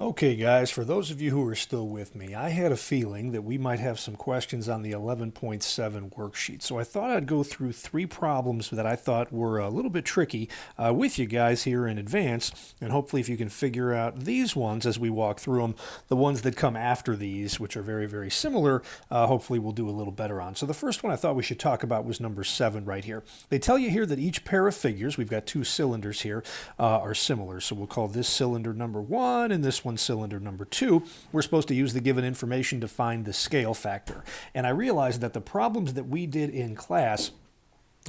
Okay, guys, for those of you who are still with me, I had a feeling that we might have some questions on the 11.7 worksheet. So I thought I'd go through three problems that I thought were a little bit tricky with you guys here in advance. And hopefully, if you can figure out these ones as we walk through them, the ones that come after these, which are very, very similar, hopefully we'll do a little better on. So the first one I thought we should talk about was number 7 right here. They tell you here that each pair of figures, we've got two cylinders here, are similar. So we'll call this cylinder number 1 and this one cylinder number 2. We're supposed to use the given information to find the scale factor. And I realized that the problems that we did in class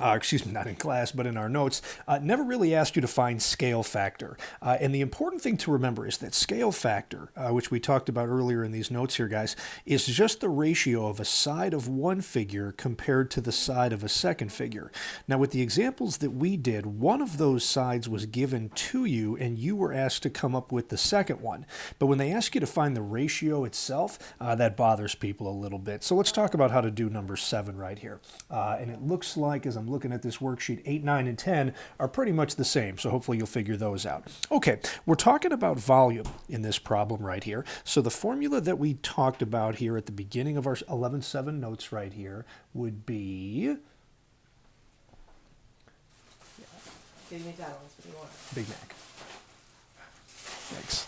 excuse me, not in class, but in our notes, never really asked you to find scale factor. And the important thing to remember is that scale factor, which we talked about earlier in these notes here, guys, is just the ratio of a side of one figure compared to the side of a second figure. Now, with the examples that we did, one of those sides was given to you, and you were asked to come up with the second one. But when they ask you to find the ratio itself, that bothers people a little bit. So let's talk about how to do number 7 right here. And it looks like, as I'm looking at this worksheet, 8, 9, and 10 are pretty much the same, so hopefully you'll figure those out. Okay, we're talking about volume in this problem right here. So the formula that we talked about here at the beginning of our 11.7 notes right here would be McDonald's, what do you want? Big Mac. Thanks.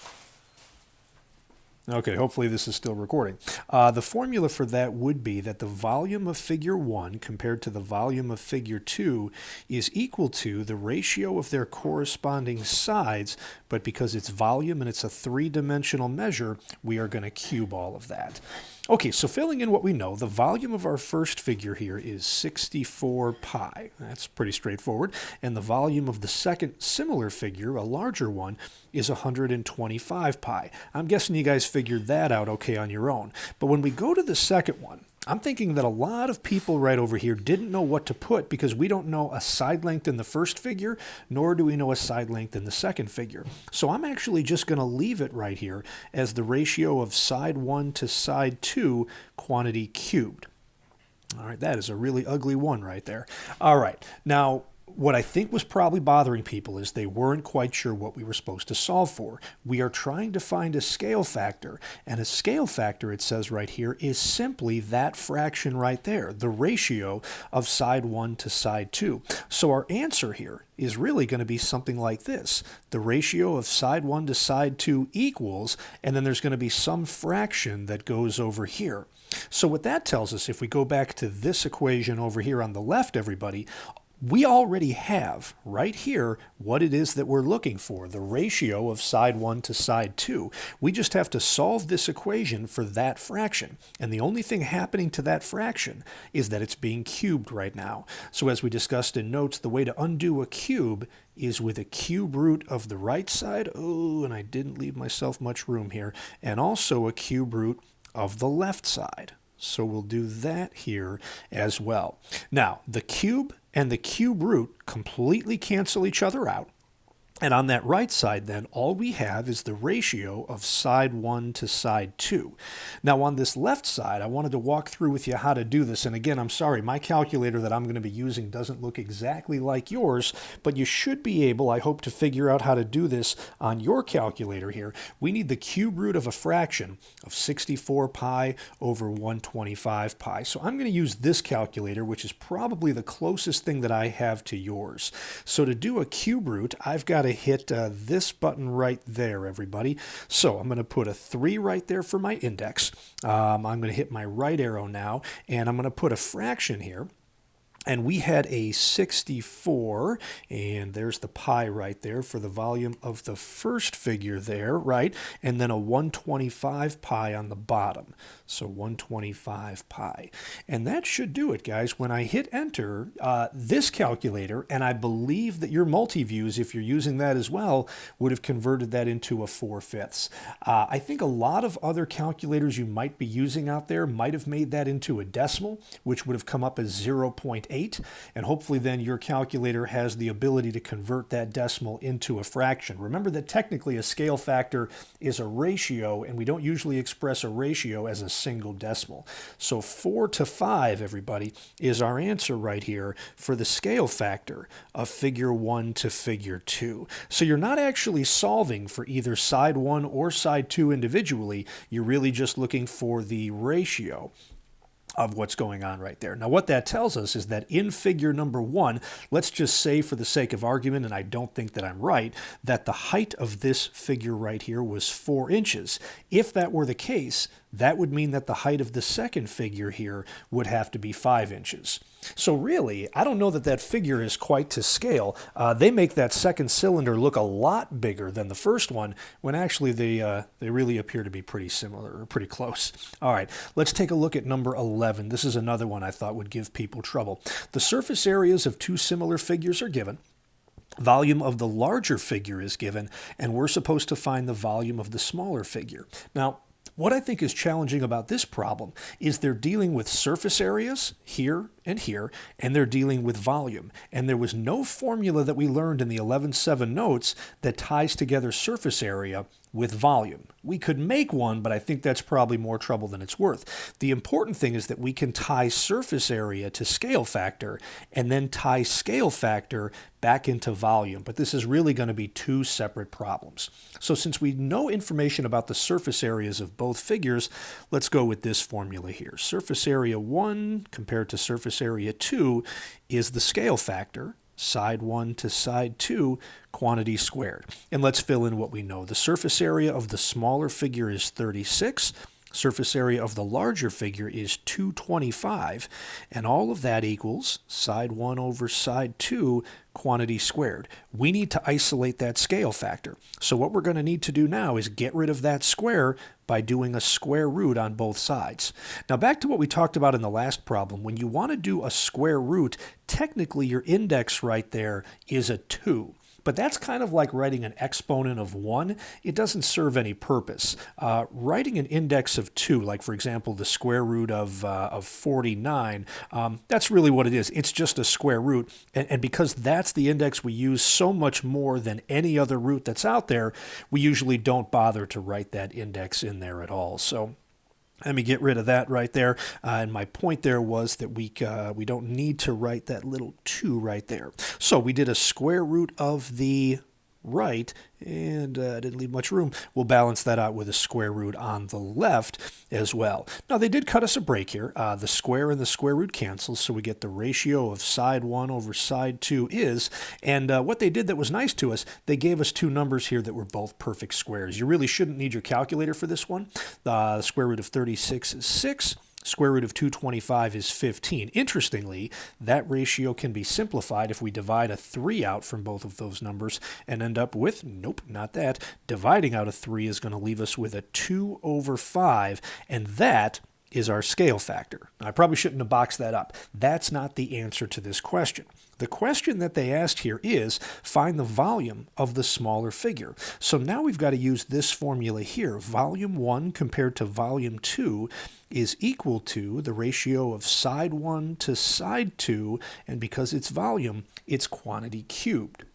Okay, hopefully this is still recording. The formula for that would be that the volume of figure 1 compared to the volume of figure 2 is equal to the ratio of their corresponding sides, but because it's volume and it's a three-dimensional measure, we are going to cube all of that. Okay, so filling in what we know, the volume of our first figure here is 64 pi. That's pretty straightforward. And the volume of the second similar figure, a larger one, is 125 pi. I'm guessing you guys figured that out okay on your own. But when we go to the second one, I'm thinking that a lot of people right over here didn't know what to put because we don't know a side length in the first figure, nor do we know a side length in the second figure. So I'm actually just going to leave it right here as the ratio of side 1 to side 2 quantity cubed. All right, that is a really ugly one right there. All right, now what I think was probably bothering people is they weren't quite sure what we were supposed to solve for. We are trying to find a scale factor, and a scale factor, it says right here, is simply that fraction right there, the ratio of side 1 to side 2. So our answer here is really going to be something like this. The ratio of side 1 to side 2 equals, and then there's going to be some fraction that goes over here. So what that tells us, if we go back to this equation over here on the left, everybody, we already have right here what it is that we're looking for, the ratio of side 1 to side 2. We just have to solve this equation for that fraction. And the only thing happening to that fraction is that it's being cubed right now. So as we discussed in notes, the way to undo a cube is with a cube root of the right side. Oh, and I didn't leave myself much room here. And also a cube root of the left side. So we'll do that here as well. Now, the cube and the cube root completely cancel each other out. And on that right side, then, all we have is the ratio of side 1 to side 2. Now, on this left side, I wanted to walk through with you how to do this. And again, I'm sorry, my calculator that I'm going to be using doesn't look exactly like yours, but you should be able, I hope, to figure out how to do this on your calculator here. We need the cube root of a fraction of 64 pi over 125 pi. So I'm going to use this calculator, which is probably the closest thing that I have to yours. So to do a cube root, I've got to hit this button right there, everybody. So I'm going to put a 3 right there for my index. I'm going to hit my right arrow now, and I'm going to put a fraction here. And we had a 64, and there's the pi right there for the volume of the first figure there, right? And then a 125 pi on the bottom. So 125 pi. And that should do it, guys. When I hit enter, this calculator, and I believe that your multi-views, if you're using that as well, would have converted that into a 4/5. I think a lot of other calculators you might be using out there might have made that into a decimal, which would have come up as 0.8. 8, and hopefully then your calculator has the ability to convert that decimal into a fraction. Remember that technically a scale factor is a ratio, and we don't usually express a ratio as a single decimal. So 4 to 5, everybody, is our answer right here for the scale factor of figure 1 to figure 2. So you're not actually solving for either side 1 or side 2 individually. You're really just looking for the ratio of what's going on right there. Now, what that tells us is that in figure number 1, let's just say for the sake of argument, and I don't think that I'm right, that the height of this figure right here was 4 inches. If that were the case, that would mean that the height of the second figure here would have to be 5 inches. So really, I don't know that that figure is quite to scale. They make that second cylinder look a lot bigger than the first one, when actually they really appear to be pretty similar, or pretty close. All right, let's take a look at number 11. This is another one I thought would give people trouble. The surface areas of two similar figures are given. Volume of the larger figure is given, and we're supposed to find the volume of the smaller figure. Now, what I think is challenging about this problem is they're dealing with surface areas here, and they're dealing with volume. And there was no formula that we learned in the 11.7 notes that ties together surface area with volume. We could make one, but I think that's probably more trouble than it's worth. The important thing is that we can tie surface area to scale factor and then tie scale factor back into volume. But this is really going to be two separate problems. So since we know information about the surface areas of both figures, let's go with this formula here. Surface area 1 compared to surface area 2 is the scale factor, side 1 to side 2, quantity squared. And let's fill in what we know. The surface area of the smaller figure is 36. Surface area of the larger figure is 225. And all of that equals side 1 over side 2, quantity squared. We need to isolate that scale factor. So what we're going to need to do now is get rid of that square by doing a square root on both sides. Now back to what we talked about in the last problem. When you want to do a square root, technically your index right there is a 2. But that's kind of like writing an exponent of 1. It doesn't serve any purpose. Writing an index of 2, like for example the square root of 49, that's really what it is. It's just a square root. And because that's the index we use so much more than any other root that's out there, we usually don't bother to write that index in there at all. So let me get rid of that right there. And my point there was that we don't need to write that little 2 right there. So we did a square root of the right, and didn't leave much room. We'll balance that out with a square root on the left as well. Now they did cut us a break here. The square and the square root cancels, so we get the ratio of side 1 over side 2 is, and what they did that was nice to us, they gave us two numbers here that were both perfect squares. You really shouldn't need your calculator for this one. The square root of 36 is 6. Square root of 225 is 15. Interestingly, that ratio can be simplified if we divide a 3 out from both of those numbers and end up with, nope, not that. Dividing out a 3 is going to leave us with a 2 over 5, and that is our scale factor. I probably shouldn't have boxed that up. That's not the answer to this question. The question that they asked here is find the volume of the smaller figure. So now we've got to use this formula here. Volume 1 compared to volume 2 is equal to the ratio of side 1 to side 2, and because it's volume, it's quantity cubed.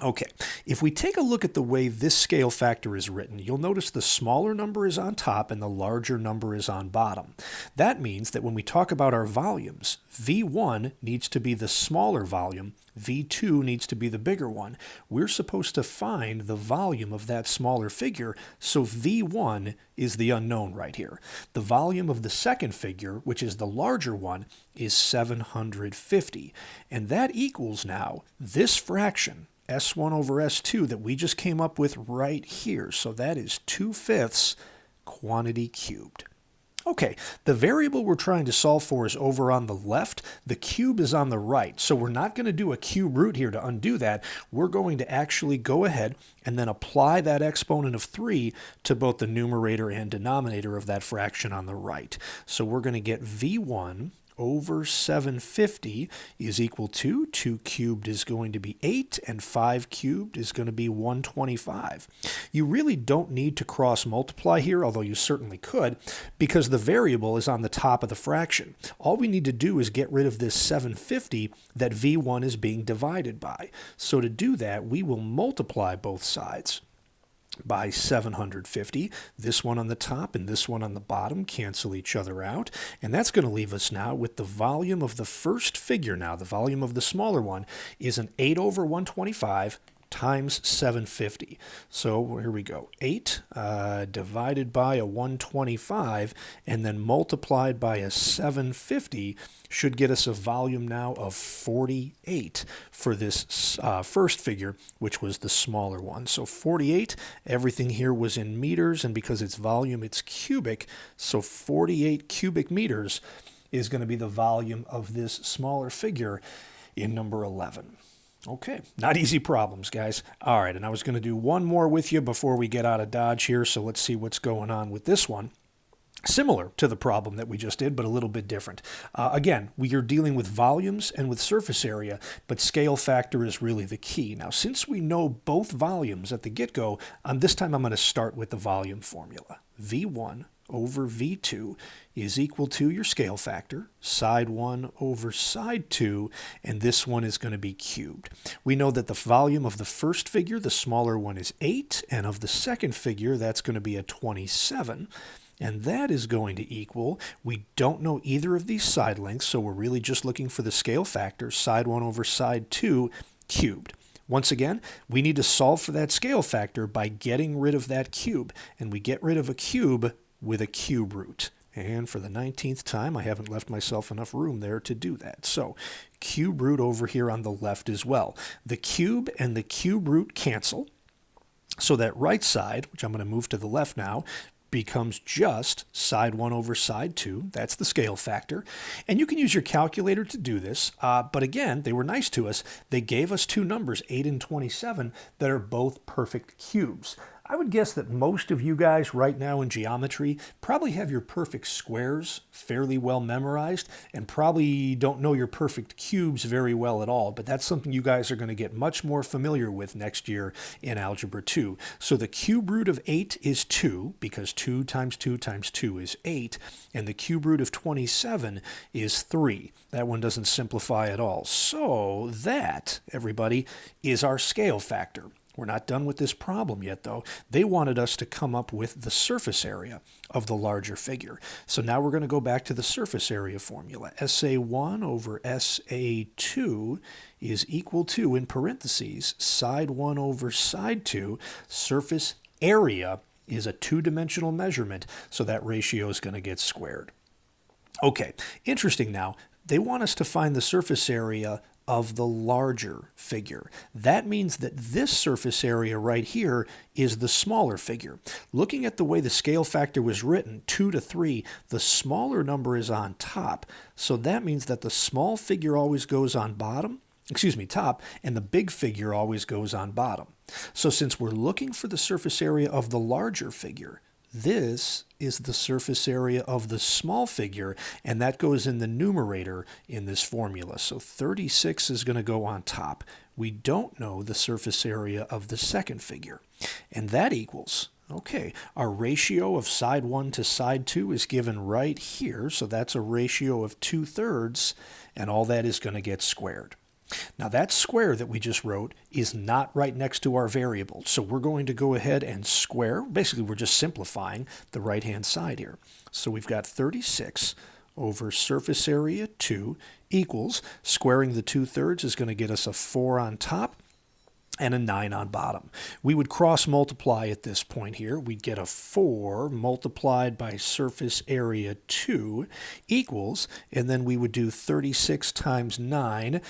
Okay, if we take a look at the way this scale factor is written, you'll notice the smaller number is on top and the larger number is on bottom. That means that when we talk about our volumes, V1 needs to be the smaller volume, V2 needs to be the bigger one. We're supposed to find the volume of that smaller figure, so V1 is the unknown right here. The volume of the second figure, which is the larger one, is 750. And that equals now this fraction, S1 over S2, that we just came up with right here. So that is 2/5 quantity cubed. Okay, the variable we're trying to solve for is over on the left. The cube is on the right. So we're not going to do a cube root here to undo that. We're going to actually go ahead and then apply that exponent of 3 to both the numerator and denominator of that fraction on the right. So we're going to get V1 over 750 is equal to 2 cubed is going to be 8, and 5 cubed is going to be 125. You really don't need to cross multiply here, although you certainly could, because the variable is on the top of the fraction. All we need to do is get rid of this 750 that v1 is being divided by. So to do that, we will multiply both sides by 750. This one on the top and this one on the bottom cancel each other out, and that's going to leave us now with the volume of the first figure. Now the volume of the smaller one is an 8 over 125 times 750. So here we go. 8 divided by a 125 and then multiplied by a 750 should get us a volume now of 48 for this first figure, which was the smaller one. So 48, everything here was in meters, and because it's volume, it's cubic. So 48 cubic meters is going to be the volume of this smaller figure in number 11. Okay, not easy problems, guys. All right, and I was going to do one more with you before we get out of Dodge here, so let's see what's going on with this one. Similar to the problem that we just did, but a little bit different. Again, we are dealing with volumes and with surface area, but scale factor is really the key. Now, since we know both volumes at the get-go, this time I'm going to start with the volume formula. V1 over V2 is equal to your scale factor, side 1 over side 2, and this one is going to be cubed. We know that the volume of the first figure, the smaller one, is 8, and of the second figure, that's going to be a 27. And that is going to equal, we don't know either of these side lengths, so we're really just looking for the scale factor, side 1 over side 2 cubed. Once again, we need to solve for that scale factor by getting rid of that cube, and we get rid of a cube with a cube root. And for the 19th time, I haven't left myself enough room there to do that. So cube root over here on the left as well. The cube and the cube root cancel. So that right side, which I'm going to move to the left now, becomes just side 1 over side 2. That's the scale factor. And you can use your calculator to do this. But again, they were nice to us. They gave us two numbers, 8 and 27, that are both perfect cubes. I would guess that most of you guys right now in geometry probably have your perfect squares fairly well memorized and probably don't know your perfect cubes very well at all, but that's something you guys are going to get much more familiar with next year in Algebra 2. So the cube root of 8 is 2, because 2 times 2 times 2 is 8, and the cube root of 27 is 3. That one doesn't simplify at all. So that, everybody, is our scale factor. We're not done with this problem yet, though. They wanted us to come up with the surface area of the larger figure. So now we're going to go back to the surface area formula. SA1 over SA2 is equal to, in parentheses, side 1 over side 2. Surface area is a two-dimensional measurement, so that ratio is going to get squared. Okay, interesting now. They want us to find the surface area of the larger figure. That means that this surface area right here is the smaller figure. Looking at the way the scale factor was written, 2 to 3, the smaller number is on top. So that means that the small figure always goes on top, and the big figure always goes on bottom. So since we're looking for the surface area of the larger figure, this is the surface area of the small figure, and that goes in the numerator in this formula. So 36 is going to go on top. We don't know the surface area of the second figure, and that equals, okay, our ratio of side 1 to side 2 is given right here, so that's a ratio of 2/3, and all that is going to get squared. Now that square that we just wrote is not right next to our variable, so we're going to go ahead and square. Basically, we're just simplifying the right-hand side here. So we've got 36 over surface area 2 equals, squaring the 2/3 is going to get us a 4 on top and a 9 on bottom. We would cross multiply at this point here. We'd get a 4 multiplied by surface area 2 equals, and then we would do 36 times 9,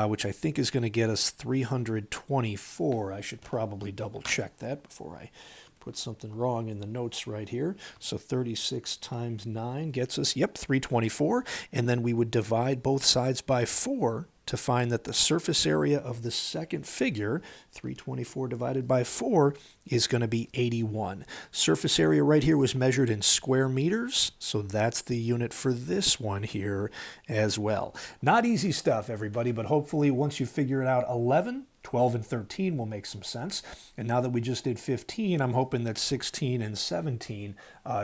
which I think is going to get us 324. I should probably double check that before I put something wrong in the notes right here. So 36 times 9 gets us, 324. And then we would divide both sides by 4 to find that the surface area of the second figure, 324 divided by 4, is going to be 81. Surface area right here was measured in square meters, so that's the unit for this one here as well. Not easy stuff, everybody, but hopefully once you figure it out, 11, 12, and 13 will make some sense. And now that we just did 15, I'm hoping that 16 and 17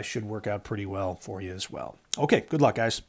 should work out pretty well for you as well. Okay, good luck, guys.